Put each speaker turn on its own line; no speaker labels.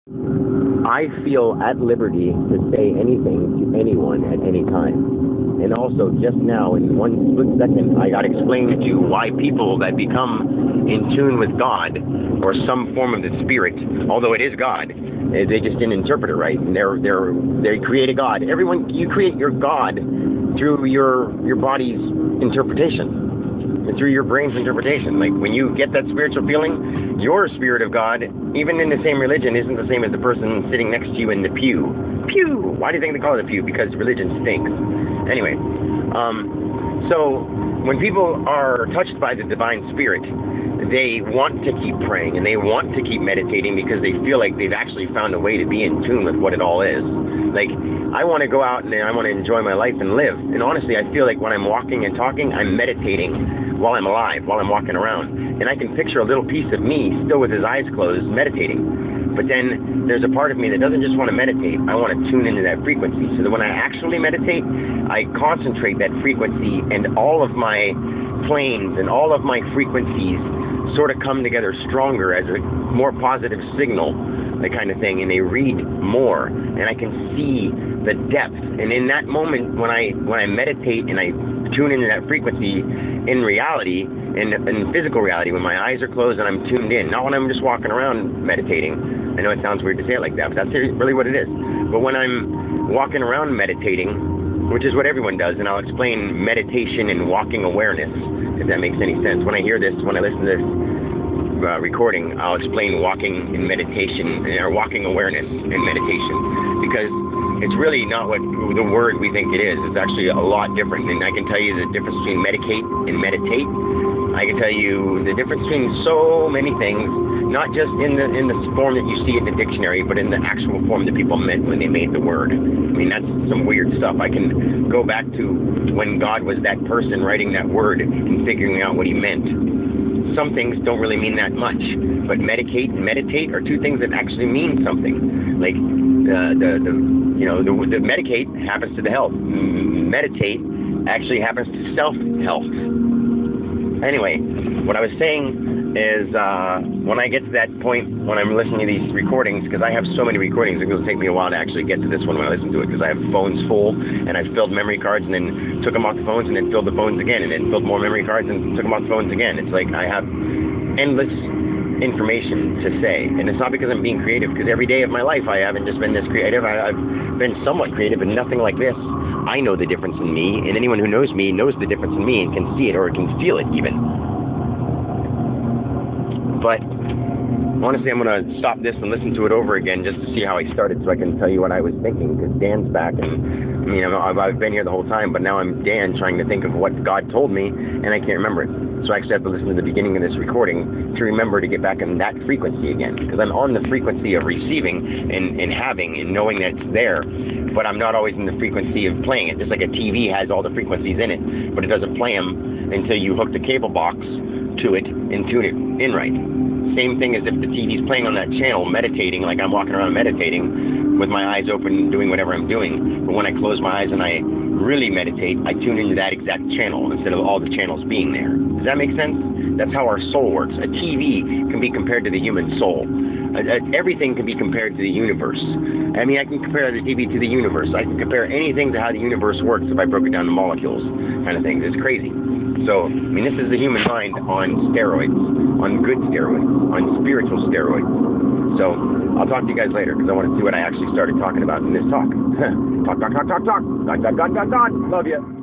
I feel at liberty to say anything to anyone at any time. And also, just now, in one split second, I got explained to you why people that become in tune with God, or some form of the spirit, although it is God, they just didn't interpret it right. And they create a God. Everyone, you create your God through your body's interpretation. Through your brain's interpretation. Like, when you get that spiritual feeling, your spirit of God, even in the same religion, isn't the same as the person sitting next to you in the pew. Pew! Why do you think they call it a pew? Because religion stinks. Anyway, so when people are touched by the divine spirit, they want to keep praying and they want to keep meditating because they feel like they've actually found a way to be in tune with what it all is. Like, I want to go out and I want to enjoy my life and live. And honestly, I feel like when I'm walking and talking, I'm meditating while I'm alive, while I'm walking around. And I can picture a little piece of me still with his eyes closed meditating. But then there's a part of me that doesn't just want to meditate. I want to tune into that frequency. So that when I actually meditate, I concentrate that frequency, and all of my planes and all of my frequencies sort of come together stronger as a more positive signal, that kind of thing, and they read more, and I can see the depth. And in that moment, when I meditate and I tune into that frequency in reality, in physical reality, when my eyes are closed and I'm tuned in, not when I'm just walking around meditating. I know it sounds weird to say it like that, but that's really what it is. But when I'm walking around meditating, which is what everyone does, and I'll explain meditation and walking awareness, if that makes any sense. When I hear this, when I listen to this recording, I'll explain walking in meditation, or walking awareness in meditation, because it's really not what the word we think it is. It's actually a lot different, and I can tell you the difference between medicate and meditate. I can tell you the difference between so many things, not just in the form that you see in the dictionary, but in the actual form that people meant when they made the word. I mean, that's some weird stuff. I can go back to when God was that person writing that word and figuring out what he meant. Some things don't really mean that much, but medicate and meditate are two things that actually mean something. Like the medicate happens to the health. Meditate actually happens to self-health. Anyway, what I was saying is when I get to that point, when I'm listening to these recordings, because I have so many recordings, it's going to take me a while to actually get to this one when I listen to it, because I have phones full, and I've filled memory cards, and then took them off the phones, and then filled the phones again, and then filled more memory cards, and took them off the phones again. It's like I have endless information to say, and it's not because I'm being creative, because every day of my life I haven't just been this creative. I've been somewhat creative, but nothing like this. I know the difference in me, and anyone who knows me knows the difference in me and can see it, or can feel it even. But honestly, I'm going to stop this and listen to it over again just to see how I started, so I can tell you what I was thinking, because Dan's back, and I mean, I've been here the whole time, but now I'm Dan trying to think of what God told me, and I can't remember it. So I actually have to listen to the beginning of this recording to remember to get back in that frequency again, because I'm on the frequency of receiving and having and knowing that it's there, but I'm not always in the frequency of playing it. Just like a TV has all the frequencies in it, but it doesn't play them until you hook the cable box to it and tune it in right. Same thing as if the TV's playing on that channel, meditating, like I'm walking around meditating with my eyes open, doing whatever I'm doing. But when I close my eyes and I really meditate, I tune into that exact channel instead of all the channels being there. Does that make sense? That's how our soul works. A TV can be compared to the human soul. Everything can be compared to the universe. I mean, I can compare the TV to the universe. I can compare anything to how the universe works if I broke it down to molecules, kind of things. It's crazy. So, I mean, this is the human mind on steroids, on good steroids, on spiritual steroids. So, I'll talk to you guys later, because I want to see what I actually started talking about in this talk. Talk. Love you.